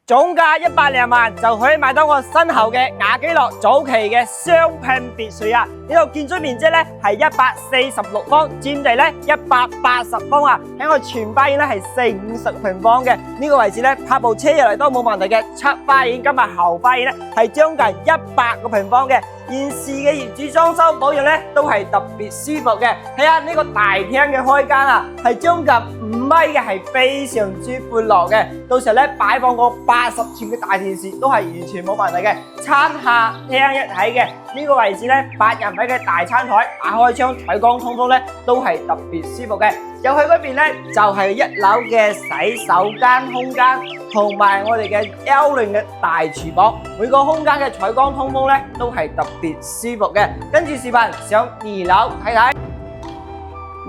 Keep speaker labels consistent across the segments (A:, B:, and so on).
A: 總價100萬就可以買到我身後嘅雅基樂早期嘅雙拼別墅啊！呢度建築面積咧係146方，佔地咧180方啊！喺我前花園咧係450平方嘅，呢個位置咧泊部車入嚟都冇問題嘅。側花園加埋後花園咧係將近100個平方嘅。現時嘅業主裝修保養咧都係特別舒服嘅。睇下呢個大廳嘅開間啊，係將近5米嘅，係非常之寬敞嘅。到時候咧擺放個80寸嘅大電視都係完全冇問題嘅。餐下廳一體嘅呢個位置咧，8人位嘅大餐台，打開窗採光通風咧都係特別舒服嘅。入去嗰邊咧就係1樓嘅洗手間空間，同埋我哋嘅L型嘅大廚房，每個空間嘅採光通風咧都係特別舒服嘅。跟住視頻上2樓睇睇。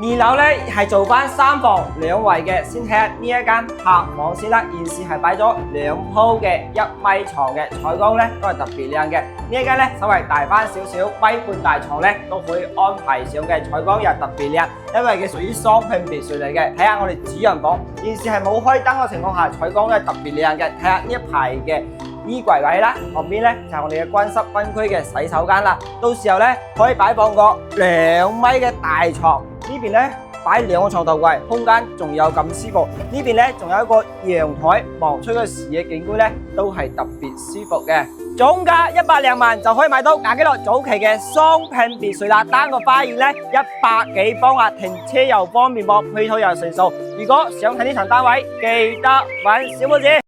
A: 2樓咧係做翻3房2衛嘅，先睇下呢一間客房先啦。現時係擺咗2鋪嘅1米床嘅，採光咧都係特別靚嘅。呢一間咧稍微大翻少少，1.5米大床咧都可以安排上嘅，採光又特別靚，因為佢屬於雙拼別墅嚟嘅。睇下我哋主人房，現時係冇開燈嘅情況下，採光都係特別靚嘅。睇下呢一排嘅衣櫃位啦，旁邊咧就係我哋嘅乾濕分區嘅洗手間啦。到時候咧可以擺放個2米嘅大床。呢邊咧擺2個床頭櫃，空間仲有咁舒服。呢邊咧仲有一個陽台，望出個視野景觀咧都係特別舒服嘅。總價100萬就可以買到雅基樂早期嘅雙拼別墅啦。單個花園咧100幾方啊，停車又方便噃，配套又成熟。如果想睇呢層單位，記得搵小拇指。